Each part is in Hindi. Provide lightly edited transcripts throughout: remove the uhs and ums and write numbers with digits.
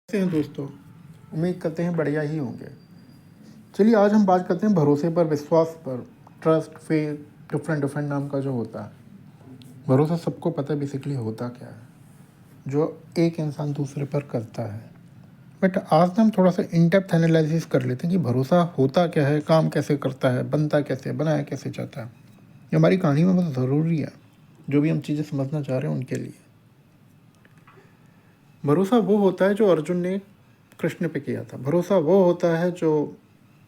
कैसे हैं दोस्तों। उम्मीद करते हैं बढ़िया ही होंगे। चलिए आज हम बात करते हैं भरोसे पर, विश्वास पर। ट्रस्ट, फेथ, डिफरेंट डिफरेंट नाम का जो होता है। भरोसा सबको पता है बेसिकली होता क्या है, जो एक इंसान दूसरे पर करता है। बट आज हम थोड़ा सा इन डेप्थ एनालिसिस कर लेते हैं कि भरोसा होता क्या है, काम कैसे करता है, बनता कैसे, बनाया कैसे जाता है। ये हमारी कहानी में बहुत ज़रूरी है, जो भी हम चीज़ें समझना चाह रहे हैं उनके लिए। भरोसा वो होता है जो अर्जुन ने कृष्ण पे किया था। भरोसा वो होता है जो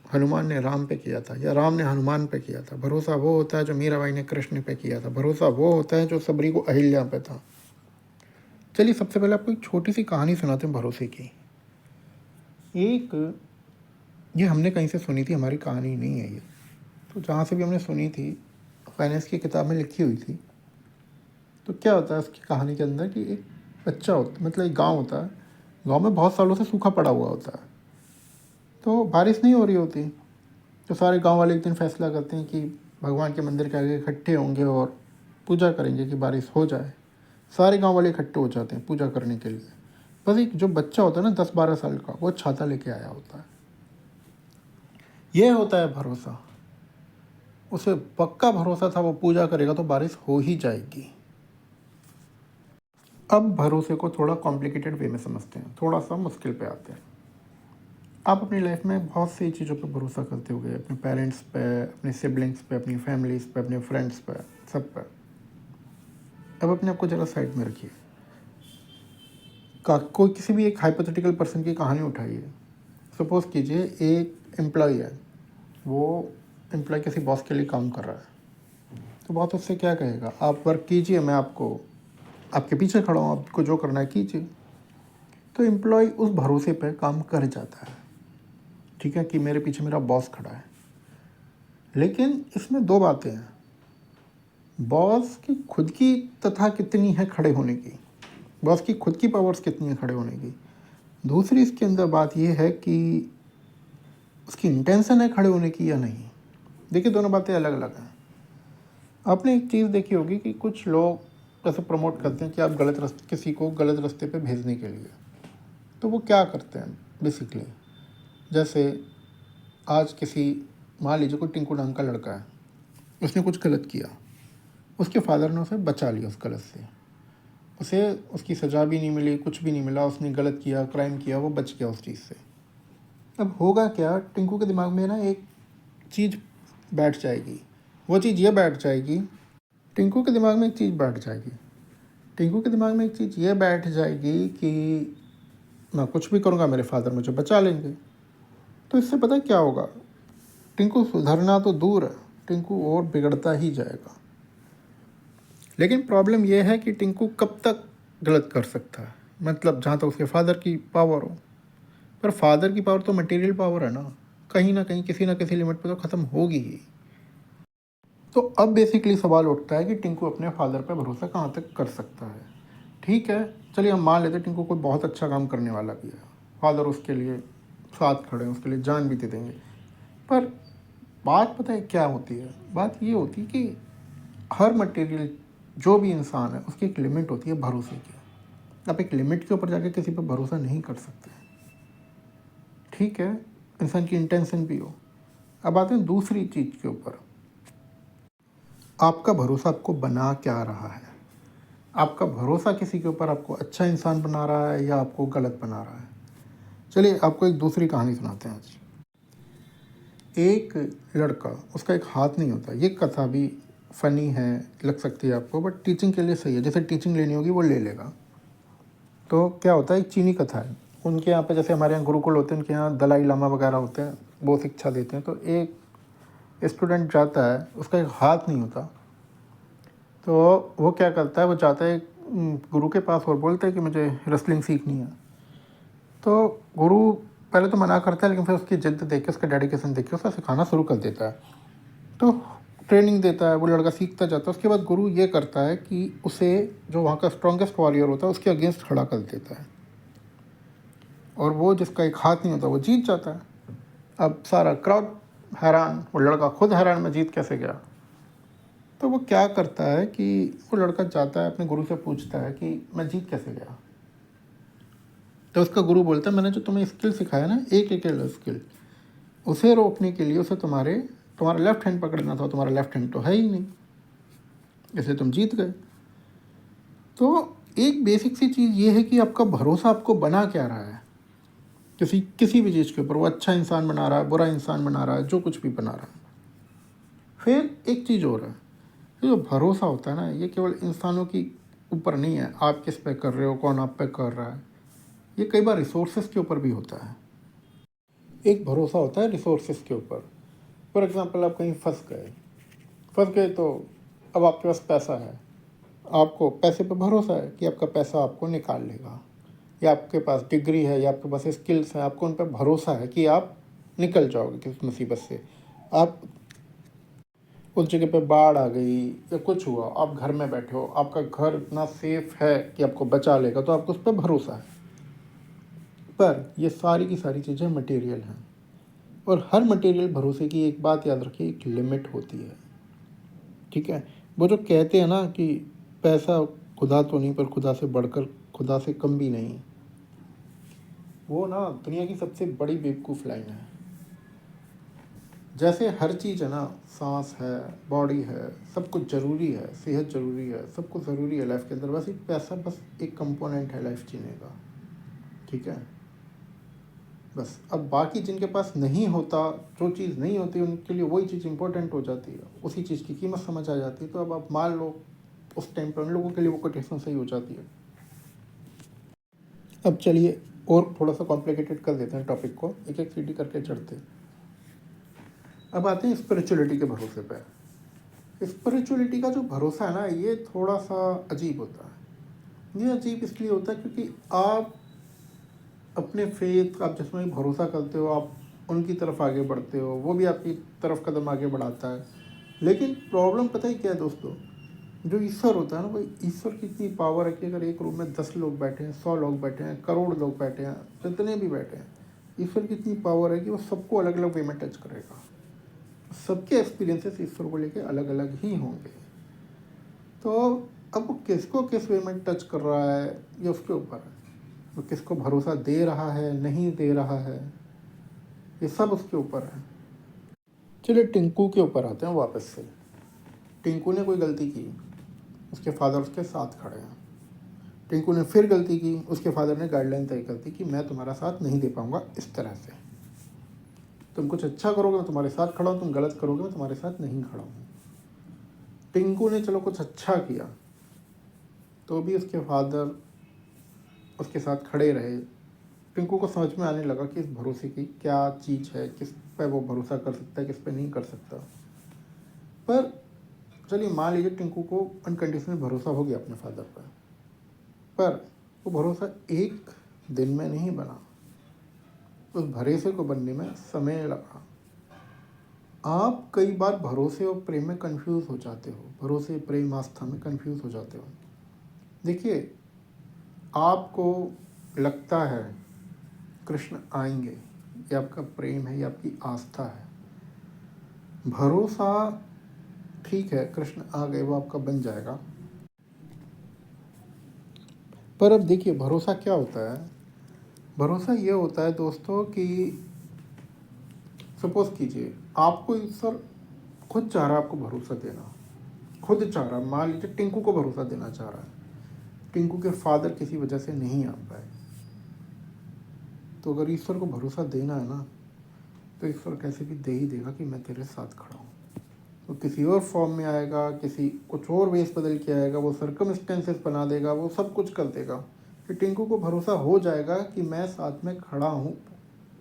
हनुमान ने राम पे किया था, या राम ने हनुमान पे किया था। भरोसा वो होता है जो मीराबाई ने कृष्ण पे किया था। भरोसा वो होता है जो सबरी को अहिल्या पे था। चलिए सबसे पहले आपको एक छोटी सी कहानी सुनाते हैं भरोसे की। एक ये हमने कहीं से सुनी थी, हमारी कहानी नहीं है ये, तो जहाँ से भी हमने सुनी थी फाइनेंस की किताब में लिखी हुई थी। तो क्या होता है उसकी कहानी के अंदर कि एक बच्चा होता, मतलब एक गाँव होता है। गाँव में बहुत सालों से सूखा पड़ा हुआ होता है, तो बारिश नहीं हो रही होती। तो सारे गांव वाले एक दिन फैसला करते हैं कि भगवान के मंदिर के आगे इकट्ठे होंगे और पूजा करेंगे कि बारिश हो जाए। सारे गांव वाले इकट्ठे हो जाते हैं पूजा करने के लिए। बस एक जो बच्चा होता है ना 10-12 साल का, वो छाता लेके आया होता है। यह होता है भरोसा। उसे पक्का भरोसा था वो पूजा करेगा तो बारिश हो ही जाएगी। अब भरोसे को थोड़ा कॉम्प्लिकेटेड वे में समझते हैं, थोड़ा सा मुश्किल पे आते हैं। आप अपनी लाइफ में बहुत सी चीज़ों पर भरोसा करते होगे, अपने पेरेंट्स पे, अपने सिबलिंग्स पे, अपनी फैमिलीज पे, अपने फ्रेंड्स पे, सब पे। अब अपने आप को ज़रा साइड में रखिए। कोई किसी भी एक हाइपोथेटिकल पर्सन की कहानी उठाइए। सपोज़ कीजिए एक एम्प्लॉय है, वो एम्प्लॉय किसी बॉस के लिए काम कर रहा है। तो बॉस उससे क्या कहेगा, आप वर्क कीजिए, मैं आपको आपके पीछे खड़ा हूँ, आपको जो करना है कीजिए। तो एम्प्लॉय उस भरोसे पर काम कर जाता है, ठीक है, कि मेरे पीछे मेरा बॉस खड़ा है। लेकिन इसमें दो बातें हैं। बॉस की खुद की तथा कितनी है खड़े होने की, बॉस की खुद की पावर्स कितनी है खड़े होने की। दूसरी इसके अंदर बात यह है कि उसकी इंटेंशन है खड़े होने की या नहीं। देखिए दोनों बातें अलग अलग हैं। आपने एक चीज़ देखी होगी कि कुछ लोग ऐसे प्रमोट करते हैं कि आप गलत रास्ते, किसी को गलत रास्ते पे भेजने के लिए। तो वो क्या करते हैं बेसिकली, जैसे आज किसी, मान लीजिए कोई टिंकू नाम का लड़का है, उसने कुछ गलत किया, उसके फादर ने उसे बचा लिया उस गलत से। उसे उसकी सज़ा भी नहीं मिली, कुछ भी नहीं मिला, उसने गलत किया, क्राइम किया, वो बच गया उस चीज़ से। अब होगा क्या, टिंकू के दिमाग में ना एक चीज़ बैठ जाएगी। वो चीज़ ये बैठ जाएगी, टिंकू के दिमाग में एक चीज़ बैठ जाएगी। टिंकू के दिमाग में एक चीज़ ये बैठ जाएगी कि मैं कुछ भी करूँगा मेरे फादर मुझे बचा लेंगे। तो इससे पता है क्या होगा, टिंकू सुधरना तो दूर है, टिंकू और बिगड़ता ही जाएगा। लेकिन प्रॉब्लम यह है कि टिंकू कब तक गलत कर सकता है, मतलब जहाँ तक उसके फादर की पावर हो। पर फादर की पावर तो मटेरियल पावर है ना कहीं किसी ना किसी लिमिट पे तो ख़त्म होगी ही। तो अब बेसिकली सवाल उठता है कि टिंकू अपने फादर पे भरोसा कहाँ तक कर सकता है। ठीक है, चलिए हम मान लेते हैं टिंकू कोई बहुत अच्छा काम करने वाला भी है, फादर उसके लिए साथ खड़े हैं, उसके लिए जान भी दे देंगे। पर बात पता है क्या होती है, बात ये होती है कि हर मटेरियल, जो भी इंसान है, उसकी एक लिमिट होती है भरोसे की। आप एक लिमिट के ऊपर जाके किसी पर भरोसा नहीं कर सकते। ठीक है, इंसान की इंटेंशन भी हो। अब आते हैं दूसरी चीज़ के ऊपर, आपका भरोसा आपको बना क्या रहा है। आपका भरोसा किसी के ऊपर आपको अच्छा इंसान बना रहा है या आपको गलत बना रहा है। चलिए आपको एक दूसरी कहानी सुनाते हैं आज। एक लड़का, उसका एक हाथ नहीं होता। ये कथा भी फ़नी है, लग सकती है आपको, बट टीचिंग के लिए सही है। जैसे टीचिंग लेनी होगी वो ले लेगा। तो क्या होता है, एक चीनी कथा है। उनके यहाँ पे जैसे हमारे यहाँ गुरुकुल होते हैं, उनके यहाँ दलाई लामा वगैरह होते हैं, वो शिक्षा देते हैं। तो एक स्टूडेंट जाता है, उसका एक हाथ नहीं होता। तो वो क्या करता है, वो जाता है गुरु के पास और बोलता है कि मुझे रेसलिंग सीखनी है। तो गुरु पहले तो मना करता है, लेकिन फिर उसकी जिद्द देख के, उसका डेडिकेशन देख के उसे सिखाना शुरू कर देता है। तो ट्रेनिंग देता है, वो लड़का सीखता जाता है। उसके बाद गुरु ये करता है कि उसे, जो वहाँ का स्ट्रॉन्गेस्ट वॉरियर होता है, उसके अगेंस्ट खड़ा कर देता है। और वो जिसका एक हाथ नहीं होता वो जीत जाता है। अब सारा क्राउड हैरान, वो लड़का खुद हैरान, में जीत कैसे गया। तो वो क्या करता है कि वो लड़का जाता है अपने गुरु से पूछता है कि मैं जीत कैसे गया। तो उसका गुरु बोलता है मैंने जो तुम्हें स्किल सिखाया ना, एक एक स्किल, उसे रोकने के लिए उसे तुम्हारा लेफ्ट हैंड पकड़ना था, तुम्हारा लेफ्ट हैंड तो है ही नहीं, इसलिए तुम जीत गए। तो एक बेसिक सी चीज़ ये है कि आपका भरोसा आपको बना क्या रहा है किसी भी चीज़ के ऊपर। वो अच्छा इंसान बना रहा है, बुरा इंसान बना रहा है, जो कुछ भी बना रहा है। फिर एक चीज़ और है, ये जो भरोसा होता है ना, ये केवल इंसानों की ऊपर नहीं है, आप किस पे कर रहे हो, कौन आप पे कर रहा है, ये कई बार रिसोर्सेज के ऊपर भी होता है। एक भरोसा होता है रिसोर्सेज के ऊपर। फॉर एग्ज़ाम्पल आप कहीं फंस गए तो अब आपके पास पैसा है, आपको पैसे पे भरोसा है कि आपका पैसा आपको निकाल लेगा, या आपके पास डिग्री है, या आपके पास स्किल्स हैं, आपको उन पर भरोसा है कि आप निकल जाओगे किस मुसीबत से। आप उस जगह पे बाढ़ आ गई या कुछ हुआ, आप घर में बैठे हो, आपका घर इतना सेफ है कि आपको बचा लेगा, तो आपको उस पर भरोसा है। पर ये सारी की सारी चीज़ें मटेरियल हैं, और हर मटेरियल भरोसे की एक बात याद रखिए, एक लिमिट होती है। ठीक है, वो जो कहते हैं ना कि पैसा खुदा तो नहीं पर खुदा से बढ़कर, खुदा से कम भी नहीं, वो ना दुनिया की सबसे बड़ी बेवकूफ़ लाइन है। जैसे हर चीज़ है ना, सांस है, बॉडी है, सब कुछ ज़रूरी है, सेहत ज़रूरी है, सब कुछ ज़रूरी है लाइफ के अंदर, वैसे पैसा बस एक कंपोनेंट है लाइफ जीने का। ठीक है, बस अब बाकी जिनके पास नहीं होता, जो चीज़ नहीं होती उनके लिए वही चीज़ इंपॉर्टेंट हो जाती है, उसी चीज़ की कीमत समझ आ जाती है। तो अब आप मान लो उस टाइम पर उन लोगों के लिए वो कोटेशन सही हो जाती है। अब चलिए और थोड़ा सा कॉम्प्लिकेटेड कर देते हैं टॉपिक को, एक एक सीढ़ी करके चढ़ते। अब आते हैं स्पिरिचुअलिटी के भरोसे पर। स्पिरिचुअलिटी का जो भरोसा है ना, ये थोड़ा सा अजीब होता है। ये अजीब इसलिए होता है क्योंकि आप अपने फेथ, आप जिसमें भरोसा करते हो, आप उनकी तरफ आगे बढ़ते हो, वो भी आपकी तरफ कदम आगे बढ़ाता है। लेकिन प्रॉब्लम पता ही क्या है दोस्तों, जो ईश्वर होता है ना, भाई ईश्वर की इतनी पावर है कि अगर एक रूम में 10 लोग बैठे हैं, 100 लोग बैठे हैं, करोड़ लोग बैठे हैं, जितने भी बैठे हैं, ईश्वर की इतनी पावर है कि वो सबको अलग अलग वे में टच करेगा। सबके एक्सपीरियंसेस ईश्वर को लेके अलग अलग ही होंगे। तो अब वो किसको किस वे में टच कर रहा है ये उसके ऊपर है, वो किसको भरोसा दे रहा है, नहीं दे रहा है, ये सब उसके ऊपर है। चलिए टिंकू के ऊपर आते हैं वापस से। टिंकू ने कोई गलती की, उसके फादर उसके साथ खड़े हैं। टिंकू ने फिर गलती की, उसके फादर ने गाइडलाइन तय कर दी कि मैं तुम्हारा साथ नहीं दे पाऊंगा इस तरह से, तुम कुछ अच्छा करोगे मैं तुम्हारे साथ खड़ा हूँ, तुम गलत करोगे मैं तुम्हारे साथ नहीं खड़ा हूँ। टिंकू ने चलो कुछ अच्छा किया, तो भी उसके फादर उसके साथ खड़े रहे। टिंकू को समझ में आने लगा कि इस भरोसे की क्या चीज़ है, किस पे वो भरोसा कर सकता है, किस पे नहीं कर सकता। पर चलिए मान लीजिए टिंकू को अनकंडीशनल भरोसा हो गया अपने फादर पर वो भरोसा एक दिन में नहीं बना, उस भरोसे को बनने में समय लगा। आप कई बार भरोसे और प्रेम में कंफ्यूज हो जाते हो, भरोसे प्रेम आस्था में कंफ्यूज हो जाते हो। देखिए, आपको लगता है कृष्ण आएंगे, ये आपका प्रेम है, ये आपकी आस्था है। भरोसा ठीक है, कृष्ण आ गए, वो आपका बन जाएगा। पर अब देखिए भरोसा क्या होता है। भरोसा ये होता है दोस्तों कि सपोज कीजिए आपको ईश्वर खुद चाह रहा है आपको भरोसा देना, खुद चाह रहा है। मान लीजिए टिंकू को भरोसा देना चाह रहा है, टिंकू के फादर किसी वजह से नहीं आ पाए, तो अगर ईश्वर को भरोसा देना है ना, तो ईश्वर कैसे भी दे ही देगा कि मैं तेरे साथ खड़ा हूँ। वो किसी और फॉर्म में आएगा, किसी कुछ और वेस बदल के आएगा, वो सर्कमस्टेंसेस बना देगा, वो सब कुछ कर देगा कि टिंकू को भरोसा हो जाएगा कि मैं साथ में खड़ा हूँ।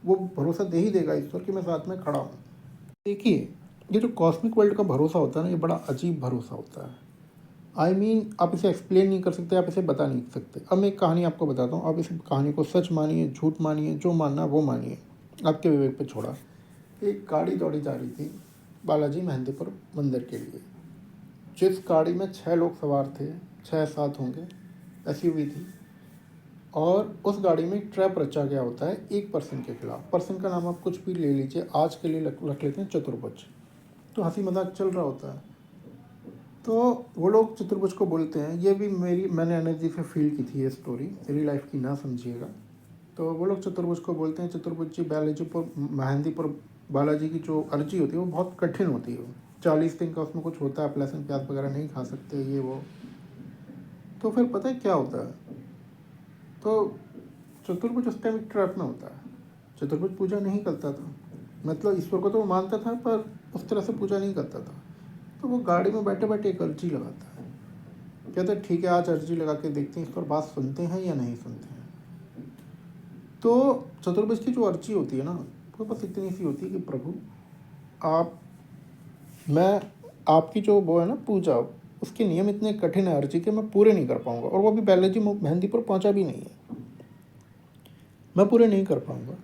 वो भरोसा दे ही देगा ईश्वर कि मैं साथ में खड़ा हूँ। देखिए, ये जो कॉस्मिक वर्ल्ड का भरोसा होता है ना, ये बड़ा अजीब भरोसा होता है। आई मीन आप इसे एक्सप्लेन नहीं कर सकते, आप इसे बता नहीं सकते। अब मैं एक कहानी आपको बताता हूँ, आप इस कहानी को सच मानिए, झूठ मानिए, जो मानना वो मानिए, आपके विवेक पे छोड़ा। एक गाड़ी दौड़ी जा रही थी बालाजी मेहंदीपुर मंदिर के लिए, जिस गाड़ी में 6 लोग सवार थे, 6-7 होंगे, एसयूवी थी, और उस गाड़ी में एक ट्रैप रचा गया होता है एक पर्सन के खिलाफ। पर्सन का नाम आप कुछ भी ले लीजिए, आज के लिए रख लेते हैं चतुर्भुज। तो हंसी मजाक चल रहा होता है। तो वो लोग चतुर्भुज को बोलते हैं, ये भी मैंने एनर्जी से फील की थी ये स्टोरी, मेरी लाइफ की ना समझिएगा। तो वो लोग चतुर्भुज को बोलते हैं, चतुर्भुज जी बालाजीपुर मेहंदीपुर बालाजी की जो अर्जी होती है वो बहुत कठिन होती है। 40 दिन का उसमें कुछ होता है, लहसुन प्याज वगैरह नहीं खा सकते ये वो। तो फिर पता है क्या होता है, तो चतुर्भुज उस टाइम एक ट्रैप में होता है। चतुर्भुज पूजा नहीं करता था, मतलब ईश्वर को तो वो मानता था पर उस तरह से पूजा नहीं करता था। तो वो गाड़ी में बैठे बैठे एक अर्जी लगाता है, कहते हैं ठीक है आज अर्जी लगा के देखते हैं इस पर बात सुनते हैं या नहीं सुनते हैं। तो चतुर्भुज की जो अर्जी होती है ना, वो बस इतनी सी होती है कि प्रभु आप, मैं आपकी जो वो है ना पूजा, उसके नियम इतने कठिन है अर्जी के, मैं पूरे नहीं कर पाऊंगा, और वो भी बालाजी मेहंदीपुर पहुंचा भी नहीं है, मैं पूरे नहीं कर पाऊंगा।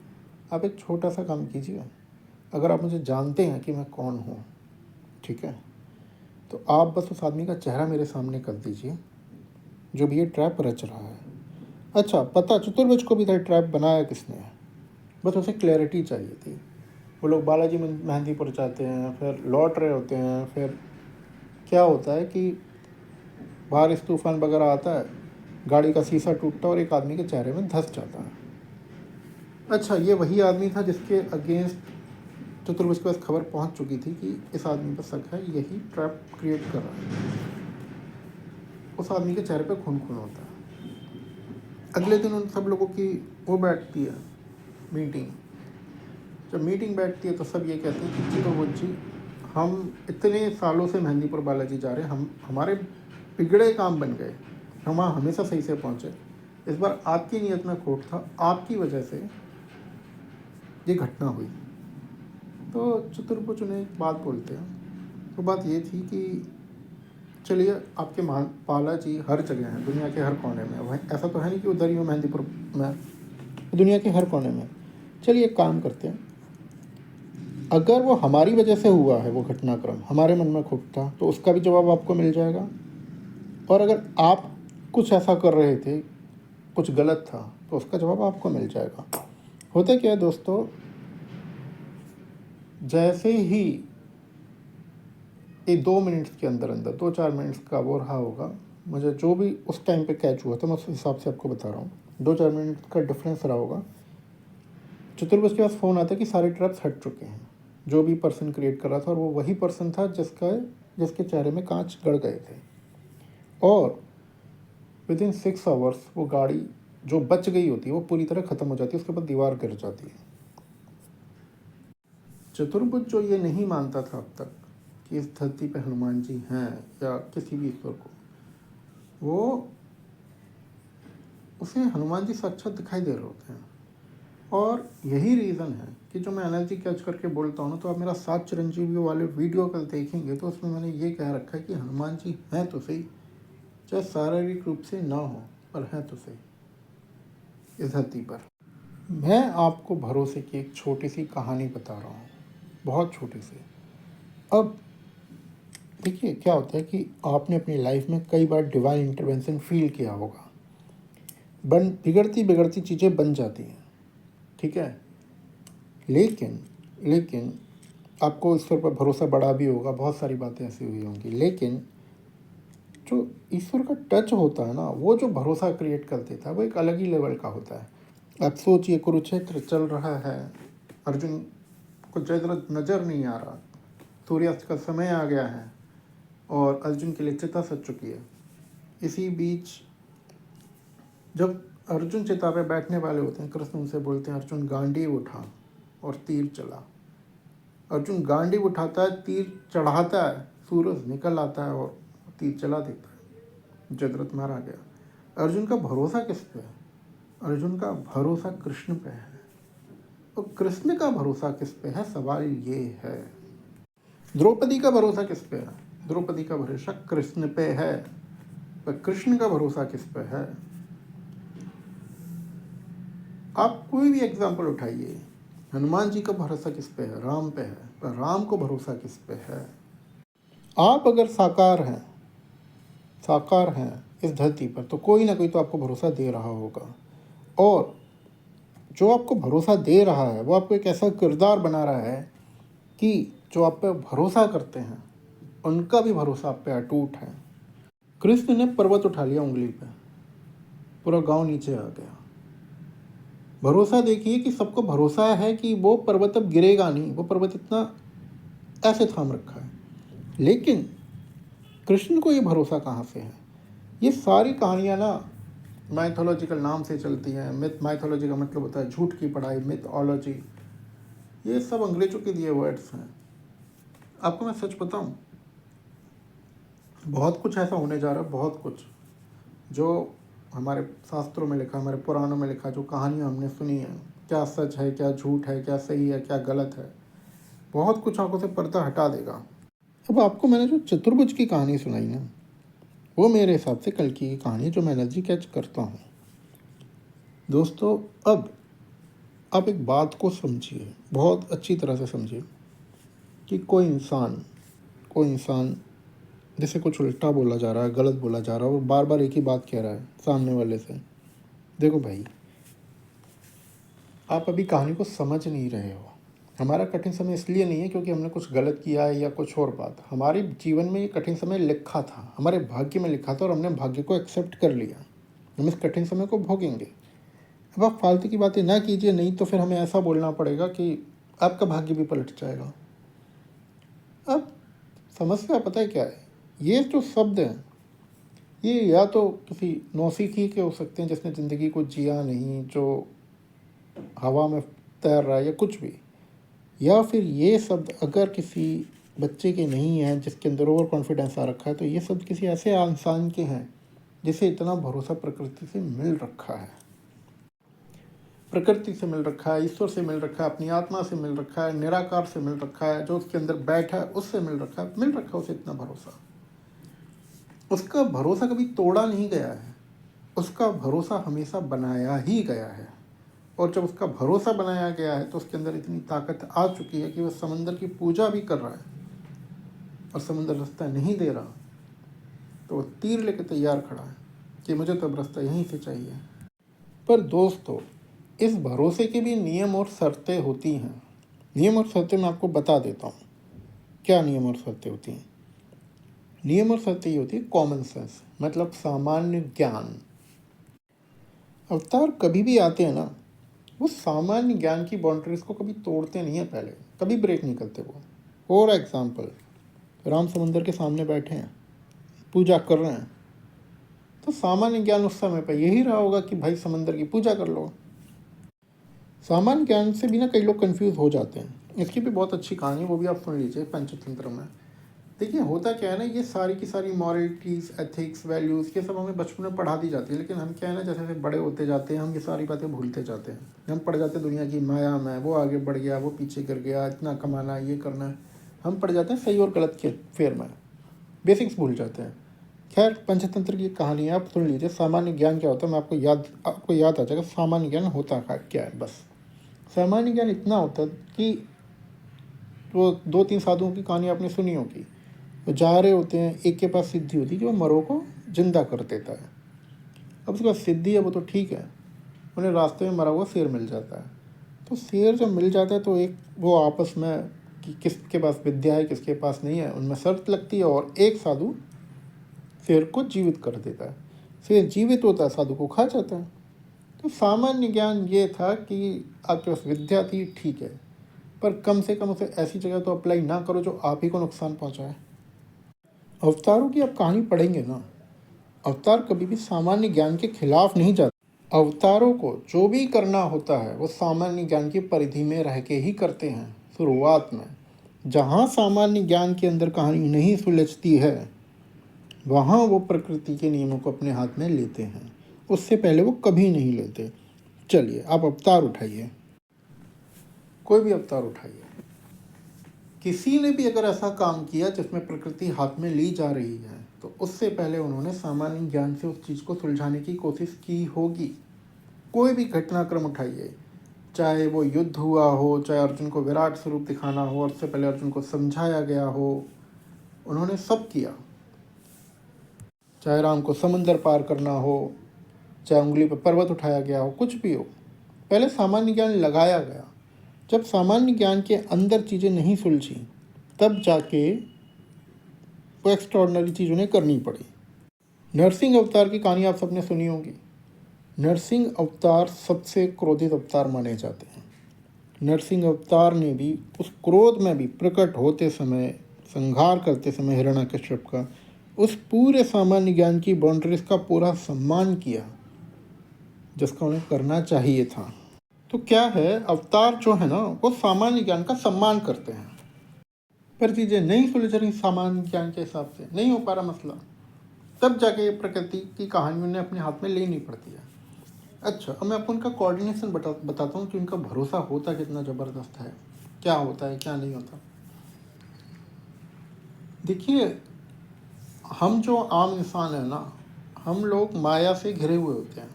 आप एक छोटा सा काम कीजिए, अगर आप मुझे जानते हैं कि मैं कौन हूँ, ठीक है, तो आप बस उस आदमी का चेहरा मेरे सामने कर दीजिए जो भी ये ट्रैप रच रहा है। अच्छा, पता चतुर्भुज को भी था ट्रैप बनाया किसने है, बस उसे क्लैरिटी चाहिए थी। वो लोग बालाजी मेहंदीपुर जाते हैं, फिर लौट रहे होते हैं, फिर क्या होता है कि बारिश तूफान वगैरह आता है, गाड़ी का शीशा टूटता है और एक आदमी के चेहरे में धंस जाता है। अच्छा, ये वही आदमी था जिसके अगेंस्ट चतुर्भुज के पास खबर पहुंच चुकी थी कि इस आदमी पर शक है, यही ट्रैप क्रिएट कर रहा है। उस आदमी के चेहरे पे खून खून होता है। अगले दिन उन सब लोगों की वो बैठती है मीटिंग। जब मीटिंग बैठती है तो सब ये कहते हैं कि चतुर्भुज जी, हम इतने सालों से मेहंदीपुर बालाजी जा रहे हैं, हम हमारे बिगड़े काम बन गए, हम वहाँ हमेशा सही से पहुँचे, इस बार आपकी नीयत में खोट था, आपकी वजह से ये घटना हुई। तो चतुर्भुज उन्हें एक बात बोलते हैं, तो बात ये थी कि चलिए आपके पाला जी हर जगह हैं, दुनिया के हर कोने में, वह ऐसा तो है नहीं कि उधर ही हो मेहंदीपुर में, दुनिया के हर कोने में। चलिए एक काम करते हैं, अगर वो हमारी वजह से हुआ है वो घटनाक्रम, हमारे मन में खुद था, तो उसका भी जवाब आपको मिल जाएगा, और अगर आप कुछ ऐसा कर रहे थे, कुछ गलत था, तो उसका जवाब आपको मिल जाएगा। होता क्या है दोस्तों, जैसे ही ये 2 मिनट्स के अंदर अंदर 2-4 मिनट्स का वो रहा होगा, मुझे जो भी उस टाइम पे कैच हुआ था मैं उस हिसाब से आपको बता रहा हूँ, 2-4 मिनट का डिफरेंस रहा होगा। चतुर्भुज के पास फ़ोन आता है कि सारे ट्रैप्स हट चुके हैं, जो भी पर्सन क्रिएट कर रहा था, और वो वही पर्सन था जिसके चेहरे में कांच गड़ गए थे, और विदिन 6 आवर्स वो गाड़ी जो बच गई होती है वो पूरी तरह ख़त्म हो जाती है, उसके बाद दीवार गिर जाती है। चतुर्भुज जो ये नहीं मानता था अब तक कि इस धरती पे हनुमान जी हैं या किसी भी ईश्वर को, वो उसे हनुमान जी साक्षात दिखाई दे रहे होते हैं। और यही रीज़न है कि जो मैं एनर्जी कैच करके बोलता हूँ ना, तो आप मेरा 7 चिरंजीवी वाले वीडियो कल देखेंगे तो उसमें मैंने ये कह रखा है कि हनुमान जी हैं तो सही, चाहे शारीरिक रूप से ना हो, पर हैं तो सही इस धरती पर। मैं आपको भरोसे की एक छोटी सी कहानी बता रहा हूँ, बहुत छोटी सी। अब देखिए क्या होता है कि आपने अपनी लाइफ में कई बार डिवाइन इंटरवेंशन फील किया होगा, बिगड़ती बिगड़ती चीज़ें बन जाती हैं, ठीक है, लेकिन आपको ईश्वर पर भरोसा बढ़ा भी होगा, बहुत सारी बातें ऐसी हुई होंगी, लेकिन जो ईश्वर का टच होता है ना, वो जो भरोसा क्रिएट कर देता है वो एक अलग ही लेवल का होता है। आप सोचिए, कुरुक्षेत्र चल रहा है, अर्जुन को जयद्रथ नज़र नहीं आ रहा, सूर्यास्त का समय आ गया है और अर्जुन के लिए चिता सज चुकी है। इसी बीच जब अर्जुन चिता पे बैठने वाले होते हैं, कृष्ण उनसे बोलते हैं अर्जुन गांडीव उठा, और तीर चला। अर्जुन गांडीव उठाता है, तीर चढ़ाता है, सूरज निकल आता है और तीर चला देता है, जयद्रथ मारा गया। अर्जुन का भरोसा किस पे है? अर्जुन का भरोसा कृष्ण पे है। तो कृष्ण का भरोसा किस पे है, सवाल ये है। द्रौपदी का भरोसा किस पे है? द्रौपदी का भरोसा कृष्ण पे है, पर कृष्ण का भरोसा किस पे है? आप कोई भी एग्जाम्पल उठाइए, हनुमान जी का भरोसा किस पे है? राम पे है, पर राम को भरोसा किस पे है? आप अगर साकार हैं इस धरती पर, तो कोई ना कोई तो आपको भरोसा दे रहा होगा, और जो आपको भरोसा दे रहा है वो आपको एक ऐसा किरदार बना रहा है कि जो आप पे भरोसा करते हैं उनका भी भरोसा आप पे अटूट है। कृष्ण ने पर्वत उठा लिया उंगली पे, पूरा गांव नीचे आ गया, भरोसा देखिए कि सबको भरोसा है कि वो पर्वत अब गिरेगा नहीं, वो पर्वत इतना ऐसे थाम रखा है। लेकिन कृष्ण को ये भरोसा कहाँ से है? ये सारी कहानियाँ ना माइथोलॉजिकल नाम से चलती हैं। मिथ माइथोलॉजी का मतलब होता है झूठ की पढ़ाई, मिथोलॉजी। ये सब अंग्रेजों के दिए वर्ड्स हैं। आपको मैं सच बताऊं, बहुत कुछ ऐसा होने जा रहा है, बहुत कुछ जो हमारे शास्त्रों में लिखा, हमारे पुराणों में लिखा, जो कहानियाँ हमने सुनी है, क्या सच है, क्या झूठ है, क्या सही है, क्या गलत है, बहुत कुछ आंखों से पर्दा हटा देगा। अब आपको मैंने जो चतुर्भुज की कहानी सुनाई ना, वो मेरे हिसाब से कल्कि की कहानी जो मैं एनर्जी कैच करता हूँ। दोस्तों, अब आप एक बात को समझिए, बहुत अच्छी तरह से समझिए कि कोई इंसान जैसे कुछ उल्टा बोला जा रहा है, गलत बोला जा रहा है और बार बार एक ही बात कह रहा है सामने वाले से। देखो भाई, आप अभी कहानी को समझ नहीं रहे हो। हमारा कठिन समय इसलिए नहीं है क्योंकि हमने कुछ गलत किया है या कुछ और बात। हमारे जीवन में ये कठिन समय लिखा था, हमारे भाग्य में लिखा था और हमने भाग्य को एक्सेप्ट कर लिया। हम इस कठिन समय को भोगेंगे। अब आप फालतू की बातें ना कीजिए, नहीं तो फिर हमें ऐसा बोलना पड़ेगा कि आपका भाग्य भी पलट जाएगा। अब समस्या पता है क्या है? ये जो शब्द हैं, ये या तो किसी नौसिखी के हो सकते हैं जिसने ज़िंदगी को जिया नहीं, जो हवा में तैर रहा है या कुछ भी, या फिर ये शब्द अगर किसी बच्चे के नहीं हैं जिसके अंदर ओवर कॉन्फिडेंस आ रखा है, तो ये शब्द किसी ऐसे इंसान के हैं जिसे इतना भरोसा प्रकृति से मिल रखा है, प्रकृति से मिल रखा है, ईश्वर से मिल रखा है, अपनी आत्मा से मिल रखा है, निराकार से मिल रखा है, जो उसके अंदर बैठा है उससे मिल रखा है उसे इतना भरोसा। उसका भरोसा कभी तोड़ा नहीं गया है, उसका भरोसा हमेशा बनाया ही गया है। और जब उसका भरोसा बनाया गया है तो उसके अंदर इतनी ताकत आ चुकी है कि वह समंदर की पूजा भी कर रहा है और समंदर रास्ता नहीं दे रहा तो वह तीर लेके तैयार खड़ा है कि मुझे तो अब रास्ता यहीं से चाहिए। पर दोस्तों, इस भरोसे के भी नियम और शर्तें होती हैं। नियम और शर्तें मैं आपको बता देता हूँ क्या नियम और शर्तें होती हैं। नियम और शर्तें ये होती है कॉमन सेंस, मतलब सामान्य ज्ञान। अवतार कभी भी आते हैं ना, वो सामान्य ज्ञान की बाउंड्रीज को कभी तोड़ते नहीं है, पहले कभी ब्रेक नहीं करते वो। फॉर एग्जाम्पल, राम समंदर के सामने बैठे हैं, पूजा कर रहे हैं, तो सामान्य ज्ञान उस समय पर यही रहा होगा कि भाई समंदर की पूजा कर लो। सामान्य ज्ञान से भी ना कई लोग कंफ्यूज हो जाते हैं। इसकी भी बहुत अच्छी कहानी है, वो भी आप सुन लीजिए पंचतंत्र में। देखिए होता क्या है ना, ये सारी की सारी मॉरलिटीज़, एथिक्स, वैल्यूज़, ये सब हमें बचपन में पढ़ा दी जाती है। लेकिन हम क्या है ना, जैसे जैसे बड़े होते जाते हैं हम ये सारी बातें भूलते जाते हैं। हम पढ़ जाते हैं दुनिया की माया में, वो आगे बढ़ गया, वो पीछे गिर गया, इतना कमाना, ये करना है। हम पढ़ जाते हैं सही और गलत के फेर में, बेसिक्स भूल जाते हैं। खैर, पंचतंत्र की कहानी है, आप सुन लीजिए। सामान्य ज्ञान क्या होता है, मैं आपको याद आ जाएगा सामान्य ज्ञान होता क्या है। बस सामान्य ज्ञान इतना होता है कि वो 2-3 साधुओं की कहानी आपने सुनी होगी। वो जा रहे होते हैं, एक के पास सिद्धि होती है कि वो मरो को जिंदा कर देता है। अब उसके पास सिद्धि है वो तो ठीक है, उन्हें रास्ते में मरा हुआ शेर मिल जाता है। तो शेर जब मिल जाता है तो एक वो आपस में कि किसके पास विद्या है किसके पास नहीं है उनमें शर्त लगती है, और एक साधु शेर को जीवित कर देता है। शेर जीवित होता है, साधु को खा जाता है। तो सामान्य ज्ञान ये था कि आपके पास विद्या थी, ठीक है, पर कम से कम उसे ऐसी जगह तो अप्लाई ना करो जो आप ही को नुकसान पहुंचाए। अवतारों की आप कहानी पढ़ेंगे ना, अवतार कभी भी सामान्य ज्ञान के खिलाफ नहीं जाते। अवतारों को जो भी करना होता है वो सामान्य ज्ञान की परिधि में रह के ही करते हैं। शुरुआत में जहाँ सामान्य ज्ञान के अंदर कहानी नहीं सुलझती है, वहाँ वो प्रकृति के नियमों को अपने हाथ में लेते हैं, उससे पहले वो कभी नहीं लेते। चलिए, आप अवतार उठाइए, कोई भी अवतार उठाइए, किसी ने भी अगर ऐसा काम किया जिसमें प्रकृति हाथ में ली जा रही है तो उससे पहले उन्होंने सामान्य ज्ञान से उस चीज़ को सुलझाने की कोशिश की होगी। कोई भी घटनाक्रम उठाइए, चाहे वो युद्ध हुआ हो, चाहे अर्जुन को विराट स्वरूप दिखाना हो और उससे पहले अर्जुन को समझाया गया हो, उन्होंने सब किया। चाहे राम को समंदर पार करना हो, चाहे उंगली पर पर्वत उठाया गया हो, कुछ भी हो, पहले सामान्य ज्ञान लगाया गया। जब सामान्य ज्ञान के अंदर चीज़ें नहीं सुलझी तब जाके वो एक्स्ट्रॉर्डनरी चीज़ उन्हें करनी पड़ी। नरसिंह अवतार की कहानी आप सबने सुनी होगी। नरसिंह अवतार सबसे क्रोधित अवतार माने जाते हैं। नरसिंह अवतार ने भी उस क्रोध में भी प्रकट होते समय, संहार करते समय हिरण्यकश्यप का, उस पूरे सामान्य ज्ञान की बाउंड्रीज का पूरा सम्मान किया जिसका उन्हें करना चाहिए था। तो क्या है, अवतार जो है ना, वो सामान्य ज्ञान का सम्मान करते हैं, पर चीज़ें नहीं सुलझ रही सामान्य ज्ञान के हिसाब से, नहीं हो पा रहा मसला, तब जाके प्रकृति की कहानी उन्हें अपने हाथ में लेनी पड़ती है। अच्छा, अब मैं आपको उनका कोऑर्डिनेशन बताता हूँ कि उनका भरोसा होता कितना ज़बरदस्त है, क्या होता है क्या नहीं होता। देखिए, हम जो आम इंसान है ना, हम लोग माया से घिरे हुए होते हैं,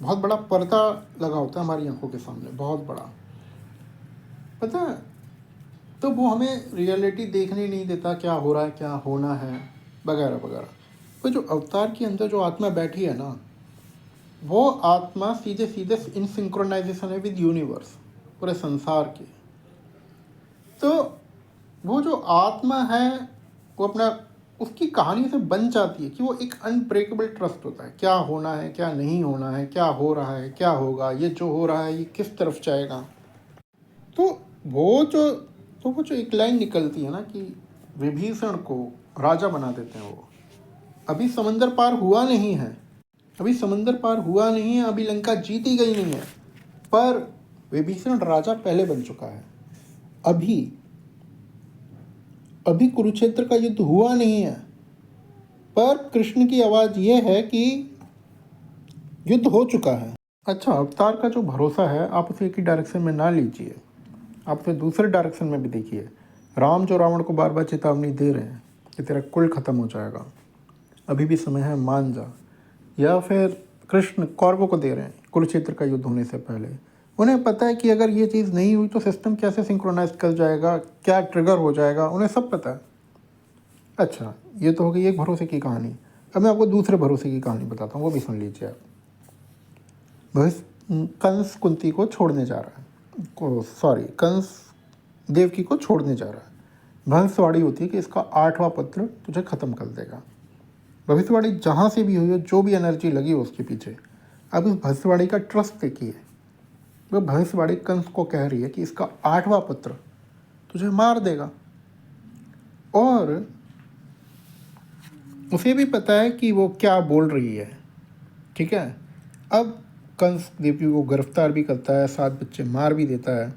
बहुत बड़ा पर्दा लगा होता है हमारी आंखों के सामने, बहुत बड़ा, पता है। तो वो हमें रियलिटी देखने नहीं देता, क्या हो रहा है क्या होना है वगैरह वगैरह। पर जो अवतार के अंदर जो आत्मा बैठी है ना, वो आत्मा सीधे सीधे इन सिंक्रोनाइजेशन है विद यूनिवर्स, पूरे संसार के। तो वो जो आत्मा है वो अपना, उसकी कहानी से बन जाती है कि वो एक अनब्रेकेबल ट्रस्ट होता है, क्या होना है क्या नहीं होना है, क्या हो रहा है क्या होगा, ये जो हो रहा है ये किस तरफ जाएगा। तो वो जो तो वो जो एक लाइन निकलती है ना कि विभीषण को राजा बना देते हैं वो, अभी समंदर पार हुआ नहीं है, अभी समंदर पार हुआ नहीं है, अभी लंका जीती गई नहीं है, पर विभीषण राजा पहले बन चुका है। अभी अभी कुरुक्षेत्र का युद्ध हुआ नहीं है, पर कृष्ण की आवाज़ ये है कि युद्ध हो चुका है। अच्छा, अवतार का जो भरोसा है आप उसे एक ही डायरेक्शन में ना लीजिए, आप उसे दूसरे डायरेक्शन में भी देखिए। राम जो रावण को बार बार चेतावनी दे रहे हैं कि तेरा कुल खत्म हो जाएगा, अभी भी समय है, मान जा। या फिर कृष्ण कौरवों को दे रहे हैं कुरुक्षेत्र का युद्ध होने से पहले, उन्हें पता है कि अगर ये चीज़ नहीं हुई तो सिस्टम कैसे सिंक्रोनाइज कर जाएगा, क्या ट्रिगर हो जाएगा, उन्हें सब पता है। अच्छा, ये तो हो गई एक भरोसे की कहानी। अब मैं आपको दूसरे भरोसे की कहानी बताता हूँ, वो भी सुन लीजिए आप। कंस कुंती को छोड़ने जा रहा है, कंस देवकी को छोड़ने जा रहा है। भविष्यवाणी होती है कि इसका 8वां पुत्र तुझे ख़त्म कर देगा। भविष्यवाणी जहाँ से भी हुई हो, जो भी एनर्जी लगी हो उसके पीछे, अब उस भविष्यवाणी का ट्रस्ट देखिए। वो भविष्यवाणी कंस को कह रही है कि इसका 8वां पुत्र तुझे मार देगा, और उसे भी पता है कि वो क्या बोल रही है, ठीक है। अब कंस देवकी को गिरफ्तार भी करता है, 7 बच्चे मार भी देता है,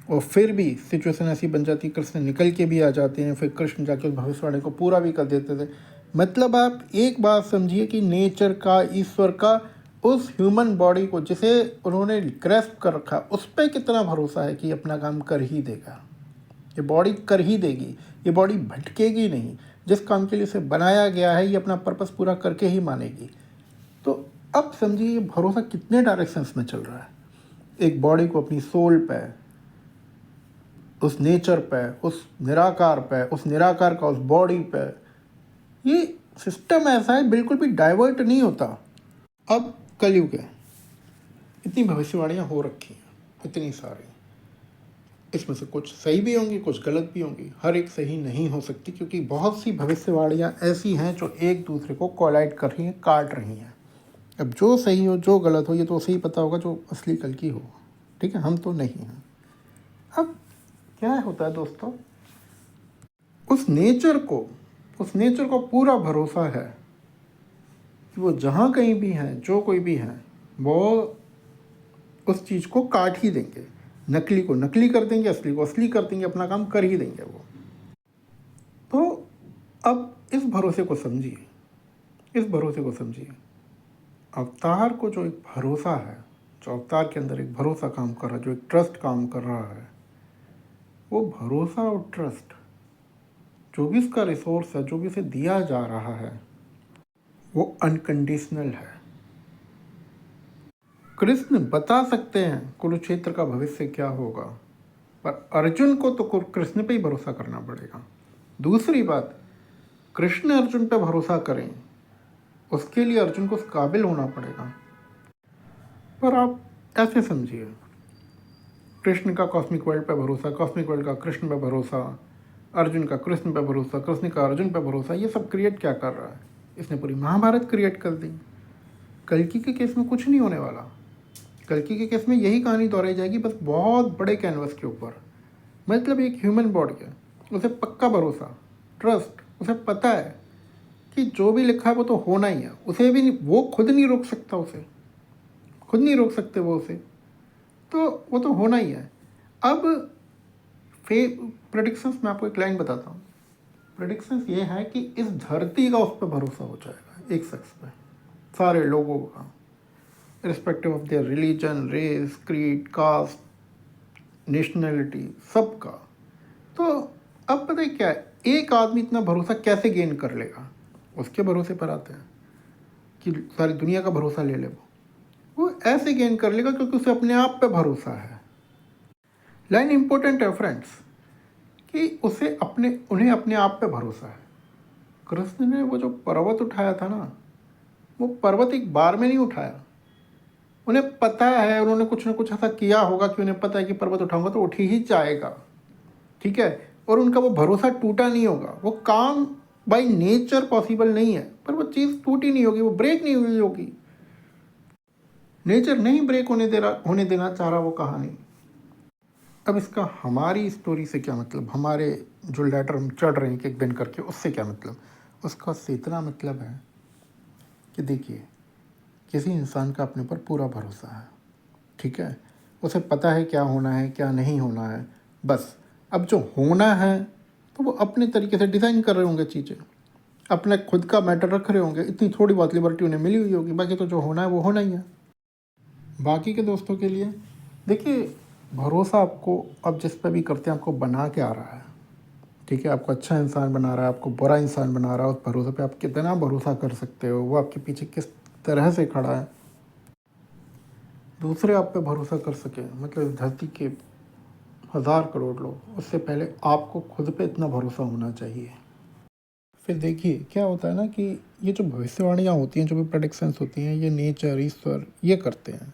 और फिर भी सिचुएशन ऐसी बन जाती है, कृष्ण निकल के भी आ जाते हैं, फिर कृष्ण जाके उस भविष्यवाणी को पूरा भी कर देते थे। मतलब आप एक बात समझिए कि नेचर का, ईश्वर का उस ह्यूमन बॉडी को जिसे उन्होंने ग्रेस्प कर रखा, उस पर कितना भरोसा है कि अपना काम कर ही देगा, ये बॉडी कर ही देगी, ये बॉडी भटकेगी नहीं, जिस काम के लिए इसे बनाया गया है ये अपना पर्पस पूरा करके ही मानेगी। तो अब समझिए ये भरोसा कितने डायरेक्शंस में चल रहा है, एक बॉडी को अपनी सोल पे, उस नेचर पे, उस निराकार पे, उस निराकार का उस बॉडी पे, ये सिस्टम ऐसा है बिल्कुल भी डाइवर्ट नहीं होता। अब कलयुग है, इतनी भविष्यवाणियाँ हो रखी हैं, इतनी सारी, इसमें से कुछ सही भी होंगी, कुछ गलत भी होंगी, हर एक सही नहीं हो सकती, क्योंकि बहुत सी भविष्यवाणियाँ ऐसी हैं जो एक दूसरे को कोलाइड कर रही हैं, काट रही हैं। अब जो सही हो जो गलत हो ये तो उसे ही पता होगा जो असली कल की हो, ठीक है, हम तो नहीं हैं। अब क्या होता है दोस्तों, उस नेचर को पूरा भरोसा है कि वो जहाँ कहीं भी हैं, जो कोई भी हैं, वो उस चीज़ को काट ही देंगे, नकली को नकली कर देंगे, असली को असली कर देंगे, अपना काम कर ही देंगे वो। तो अब इस भरोसे को समझिए, इस भरोसे को समझिए। अवतार को जो एक भरोसा है, जो अवतार के अंदर एक भरोसा काम कर रहा है, जो एक ट्रस्ट काम कर रहा है, वो भरोसा और ट्रस्ट जो भी इसका रिसोर्स है, जो भी इसे दिया जा रहा है, वो अनकंडीशनल है। कृष्ण बता सकते हैं कुरुक्षेत्र का भविष्य क्या होगा, पर अर्जुन को तो कृष्ण पे ही भरोसा करना पड़ेगा। दूसरी बात, कृष्ण अर्जुन पे भरोसा करें, उसके लिए अर्जुन को उस काबिल होना पड़ेगा। पर आप ऐसे समझिए, कृष्ण का कॉस्मिक वर्ल्ड पे भरोसा, कॉस्मिक वर्ल्ड का कृष्ण पे भरोसा, अर्जुन का कृष्ण पे भरोसा, कृष्ण का अर्जुन पे भरोसा, ये सब क्रिएट क्या कर रहा है, इसने पूरी महाभारत क्रिएट कर दी। कल्कि के केस में कुछ नहीं होने वाला। कल्कि के केस में यही कहानी दोहराई जाएगी, बस बहुत बड़े कैनवस के ऊपर। मतलब एक ह्यूमन बॉडी है, उसे पक्का भरोसा, ट्रस्ट, उसे पता है कि जो भी लिखा है वो तो होना ही है। उसे भी नहीं, वो खुद नहीं रोक सकता, उसे खुद नहीं रोक सकते वो उसे, तो वो तो होना ही है। अब प्रेडिक्शंस में आपको एक लाइन बताता हूँ। प्रेडिक्शंस ये है कि इस धरती का उस पर भरोसा हो जाएगा, एक शख्स पे, सारे लोगों का, respective of their religion, race, creed, caste, nationality, सबका। तो अब पता है क्या है, एक आदमी इतना भरोसा कैसे गेन कर लेगा? उसके भरोसे पर आते हैं कि सारी दुनिया का भरोसा ले ले। वो ऐसे गेन कर लेगा क्योंकि उसे अपने आप पे भरोसा है। लाइन इंपॉर्टेंट है फ्रेंड्स, कि उन्हें अपने आप पे भरोसा है। कृष्ण ने वो जो पर्वत उठाया था ना, वो पर्वत एक बार में नहीं उठाया। उन्हें पता है, उन्होंने कुछ ना कुछ ऐसा किया होगा कि उन्हें पता है कि पर्वत उठाऊंगा तो उठ ही जाएगा, ठीक है। और उनका वो भरोसा टूटा नहीं होगा। वो काम बाय नेचर पॉसिबल नहीं है, पर वो चीज़ टूटी नहीं होगी, वो ब्रेक नहीं हुई होगी। नेचर नहीं ब्रेक होने देना चाह रहा वो कहानी। अब इसका हमारी स्टोरी से क्या मतलब, हमारे जो लेटर हम चढ़ रहे हैं एक एक दिन करके, उससे क्या मतलब? उसका से इतना मतलब है कि देखिए, किसी इंसान का अपने पर पूरा भरोसा है, ठीक है। उसे पता है क्या होना है क्या नहीं होना है, बस। अब जो होना है तो वो अपने तरीके से डिज़ाइन कर रहे होंगे चीज़ें, अपने खुद का मैटर रख रहे होंगे, इतनी थोड़ी बहुत लिबर्टी उन्हें मिली हुई होगी। बाकी तो जो होना है वो होना ही है। बाकी के दोस्तों के लिए देखिए, भरोसा आपको अब जिस पर भी करते हैं आपको बना के आ रहा है, ठीक है। आपको अच्छा इंसान बना रहा है, आपको बुरा इंसान बना रहा है। उस भरोसे पे आप कितना भरोसा कर सकते हो, वो आपके पीछे किस तरह से खड़ा है। दूसरे आप पे भरोसा कर सके, मतलब इस धरती के 1000 करोड़ लोग, उससे पहले आपको खुद पे इतना भरोसा होना चाहिए। फिर देखिए क्या होता है ना कि ये जो भविष्यवाणियाँ होती हैं, जो भी प्रेडिक्शंस होती हैं, ये नेचर, ईश्वर ये करते हैं,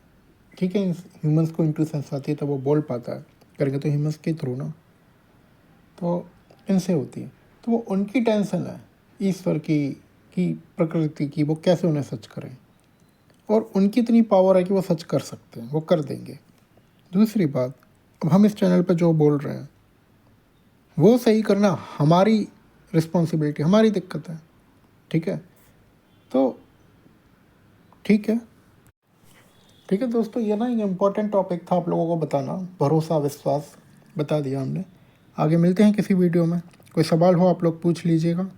ठीक है। ह्यूमंस को इंट्यूशंस आती है तो वो बोल पाता है, करेंगे तो ह्यूमंस के थ्रू ना, तो इनसे होती है। तो वो उनकी टेंशन है ईश्वर की, कि प्रकृति की, वो कैसे उन्हें सच करें। और उनकी इतनी पावर है कि वो सच कर सकते हैं, वो कर देंगे। दूसरी बात, अब हम इस चैनल पर जो बोल रहे हैं वो सही करना हमारी रिस्पॉन्सिबिलिटी, हमारी दिक्कत है, ठीक है। तो ठीक है, ठीक है दोस्तों, ये ना एक इम्पॉर्टेंट टॉपिक था आप लोगों को बताना। भरोसा, विश्वास बता दिया हमने। आगे मिलते हैं किसी वीडियो में। कोई सवाल हो आप लोग पूछ लीजिएगा।